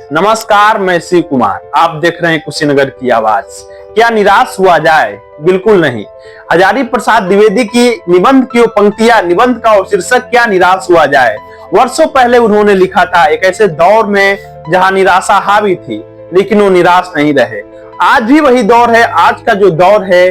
नमस्कार, मैं शिव कुमार। आप देख रहे हैं कुशीनगर की आवाज। क्या निराश हुआ जाए? बिल्कुल नहीं। हजारी प्रसाद द्विवेदी की निबंध की वो पंक्तियां, निबंध का वो शीर्षक क्या निराश हुआ जाए, वर्षों पहले उन्होंने लिखा था। एक ऐसे दौर में जहां निराशा हावी थी, लेकिन वो निराश नहीं रहे। आज भी वही दौर है। आज का जो दौर है,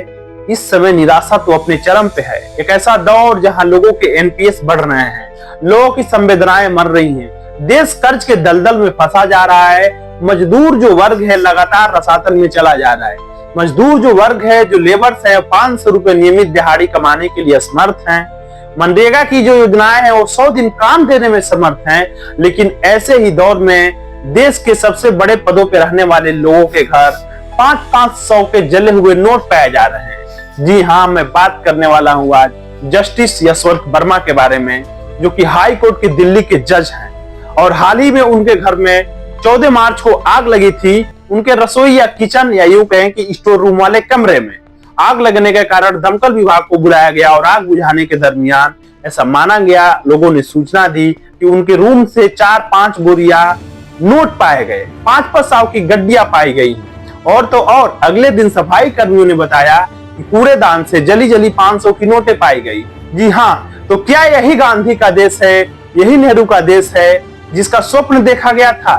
इस समय निराशा तो अपने चरम पे है। एक ऐसा दौर जहां लोगों के एनपीएस बढ़ रहे हैं, लोगों की संवेदनाएं मर रही हैं, देश कर्ज के दलदल में फंसा जा रहा है। मजदूर जो वर्ग है लगातार रसातल में चला जा रहा है। मजदूर जो वर्ग है, जो लेबर्स है, 500 रुपए नियमित दिहाड़ी कमाने के लिए असमर्थ हैं। मनरेगा की जो योजनाएं हैं वो 100 दिन काम देने में समर्थ हैं। लेकिन ऐसे ही दौर में देश के सबसे बड़े पदों पर रहने वाले लोगों के घर 500 के जले हुए नोट पाए जा रहे हैं। जी हाँ, मैं बात करने वाला हूँ आज जस्टिस यशवंत वर्मा के बारे में, जो कि हाई कोर्ट के दिल्ली के जज हैं। और हाल ही में उनके घर में 14 मार्च को आग लगी थी। उनके रसोई या किचन या यूं कहें कि स्टोर रूम वाले कमरे में आग लगने के कारण दमकल विभाग को बुलाया गया और आग बुझाने के दरमियान ऐसा माना गया, लोगों ने सूचना दी कि उनके रूम से 4-5 बोरिया नोट पाए गए, 500 की गड्डियां पाई गई। और तो और अगले दिन सफाई कर्मियों ने बताया कि कूड़ेदान से जली जली 500 की नोटें पाई गई। जी हाँ, तो क्या यही गांधी का देश है, यही नेहरू का देश है, जिसका स्वप्न देखा गया था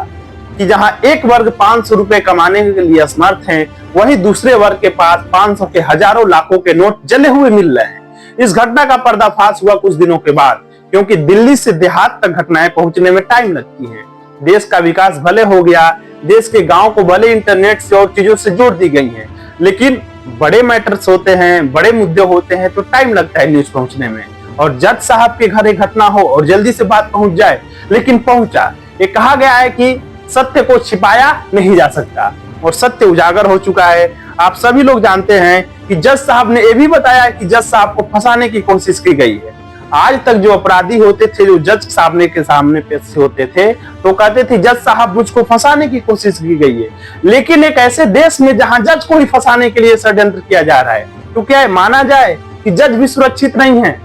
कि जहां एक वर्ग 500 रुपए कमाने के लिए असमर्थ हैं, वहीं दूसरे वर्ग के पास 500 के हजारों लाखों के नोट जले हुए मिल रहे हैं। इस घटना का पर्दाफाश हुआ कुछ दिनों के बाद, क्योंकि दिल्ली से देहात तक घटनाएं पहुंचने में टाइम लगती है। देश का विकास भले हो गया, देश के गांव को भले इंटरनेट से और चीजों से जोड़ दी गई है, लेकिन बड़े मैटर्स होते हैं, बड़े मुद्दे होते हैं तो टाइम लगता है न्यूज पहुंचने में। और जज साहब के घर एक घटना हो और जल्दी से बात पहुंच जाए, लेकिन पहुंचा। ये कहा गया है कि सत्य को छिपाया नहीं जा सकता और सत्य उजागर हो चुका है। आप सभी लोग जानते हैं कि जज साहब ने यह भी बताया कि जज साहब को फंसाने की कोशिश की गई है। आज तक जो अपराधी होते थे, जो जज साहब के सामने पेश होते थे, तो कहते थे जज साहब मुझको फंसाने की कोशिश की गई है। लेकिन एक ऐसे देश में जहां जज को ही फंसाने के लिए षड्यंत्र किया जा रहा है, तो क्या माना जाए कि जज भी सुरक्षित नहीं है,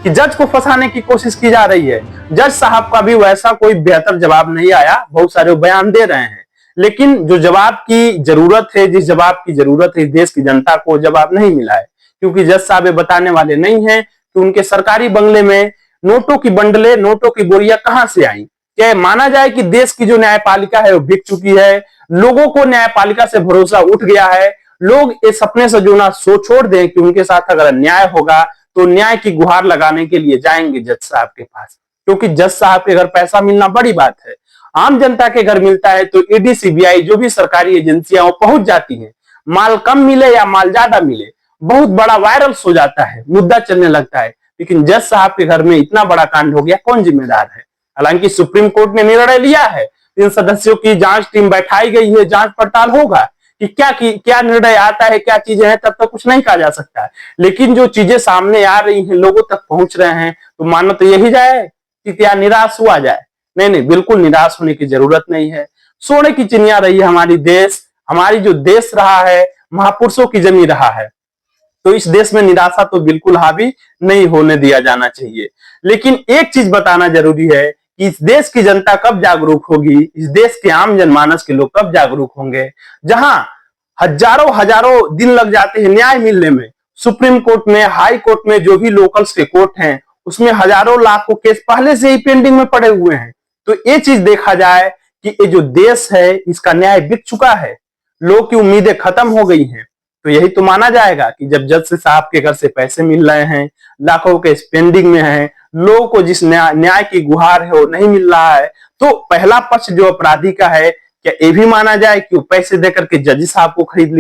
कि जज को फंसाने की कोशिश की जा रही है? जज साहब का भी वैसा कोई बेहतर जवाब नहीं आया। बहुत सारे बयान दे रहे हैं, लेकिन जो जवाब की जरूरत है, जिस जवाब की जरूरत है देश की जनता को, जवाब नहीं मिला है। क्योंकि जज साहब बताने वाले नहीं है कि उनके सरकारी बंगले में नोटों की बंडलें, नोटों की बोरियां कहां से आई। क्या माना जाए कि देश की जो न्यायपालिका है वो बिक चुकी है? लोगों को न्यायपालिका से भरोसा उठ गया है। लोग इस सपने से जो ना सो छोड़ दें कि उनके साथ अगर अन्याय होगा तो न्याय की गुहार लगाने के लिए जाएंगे जज साहब के पास। क्योंकि जज साहब के घर पैसा मिलना बड़ी बात है। आम जनता के घर मिलता है तो ईडी, सीबीआई, जो भी सरकारी एजेंसियां वो पहुंच जाती हैं। माल कम मिले या माल ज्यादा मिले, बहुत बड़ा वायरल हो जाता है, मुद्दा चलने लगता है। लेकिन जज साहब के घर में इतना बड़ा कांड हो गया, कौन जिम्मेदार है? हालांकि सुप्रीम कोर्ट ने निर्णय लिया है, 3 सदस्यों की जांच टीम बैठाई गई है, जांच पड़ताल होगा कि क्या निर्णय आता है, क्या चीजें हैं, तब तक कुछ नहीं कहा जा सकता है। लेकिन जो चीजें सामने आ रही हैं, लोगों तक पहुंच रहे हैं, तो मानो तो यही जाए कि क्या निराश हुआ जाए? नहीं, बिल्कुल निराश होने की जरूरत नहीं है। सोने की चिड़िया रही है हमारी देश, हमारी जो देश रहा है, महापुरुषों की जमी रहा है। तो इस देश में निराशा तो बिल्कुल हावी नहीं होने दिया जाना चाहिए। लेकिन एक चीज बताना जरूरी है कि इस देश की जनता कब जागरूक होगी, इस देश के आम जनमानस के लोग कब जागरूक होंगे, जहां हजारों दिन लग जाते हैं न्याय मिलने में। सुप्रीम कोर्ट में, हाई कोर्ट में, जो भी लोकल्स के कोर्ट हैं, उसमें हजारों लाखों केस पहले से ही पेंडिंग में पड़े हुए हैं। तो ये चीज देखा जाए कि ये जो देश है, इसका न्याय बिक चुका है, लोग की उम्मीदें खत्म हो गई हैं। तो यही तो माना जाएगा कि जब जज से साहब के घर से पैसे मिल रहे हैं, लाखों के पेंडिंग में हैं, लोगों को जिस न्याय की गुहार है वो नहीं मिल रहा है, तो पहला पक्ष जो अपराधी का है, क्या ये भी माना जाए कि वो पैसे देकर के जज साहब को खरीद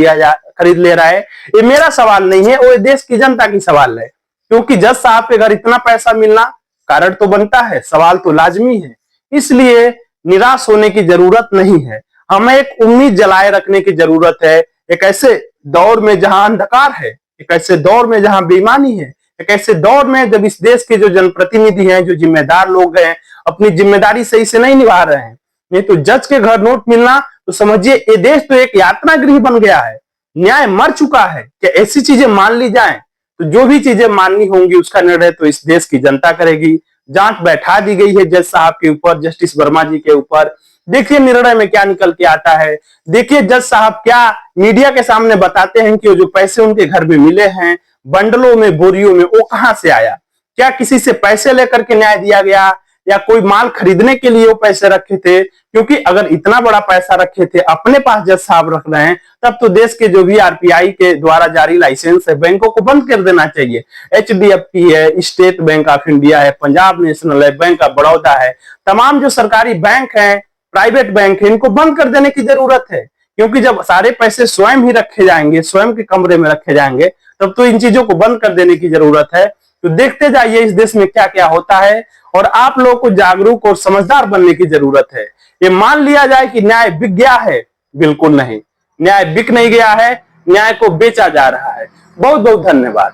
ले रहा है? ये मेरा सवाल नहीं है, वो देश की जनता की सवाल है। क्योंकि जज साहब के घर इतना पैसा मिलना कारण तो बनता है, सवाल तो लाजमी है। इसलिए निराश होने की जरूरत नहीं है, हमें एक उम्मीद जलाए रखने की जरूरत है। एक ऐसे दौर में जहां अंधकार है, एक ऐसे दौर में जहां बेईमानी है, एक ऐसे दौर में जब इस देश के जो जनप्रतिनिधि हैं, जो जिम्मेदार लोग हैं, अपनी जिम्मेदारी सही से नहीं निभा रहे हैं। नहीं तो जज के घर नोट मिलना तो समझिए ये देश तो एक यातना गृह बन गया है, न्याय मर चुका है। क्या ऐसी चीजें मान ली जाएं? तो जो भी चीजें माननी होंगी उसका निर्णय तो इस देश की जनता करेगी। जांच बैठा दी गई है जज साहब के ऊपर, जस्टिस वर्मा जी के ऊपर, देखिए निर्णय में क्या निकल के आता है। देखिए जज साहब क्या मीडिया के सामने बताते हैं कि वो जो पैसे उनके घर में मिले हैं बंडलों में बोरियों में, वो कहां से आया? क्या किसी से पैसे लेकर के न्याय दिया गया या कोई माल खरीदने के लिए वो पैसे रखे थे? क्योंकि अगर इतना बड़ा पैसा रखे थे अपने पास जज साहब रख रहे हैं, तब तो देश के जो भी आरपीआई के द्वारा जारी लाइसेंस है बैंकों को बंद कर देना चाहिए। एचडीएफसी है, स्टेट बैंक ऑफ इंडिया है, पंजाब नेशनल है, बैंक ऑफ बड़ौदा है, तमाम जो सरकारी बैंक है, प्राइवेट बैंक है, इनको बंद कर देने की जरूरत है। क्योंकि जब सारे पैसे स्वयं ही रखे जाएंगे, स्वयं के कमरे में रखे जाएंगे, तब तो इन चीजों को बंद कर देने की जरूरत है। तो देखते जाइए इस देश में क्या क्या होता है, और आप लोगों को जागरूक और समझदार बनने की जरूरत है। ये मान लिया जाए कि न्याय बिक गया है, बिल्कुल नहीं, न्याय बिक नहीं गया है, न्याय को बेचा जा रहा है। बहुत बहुत धन्यवाद।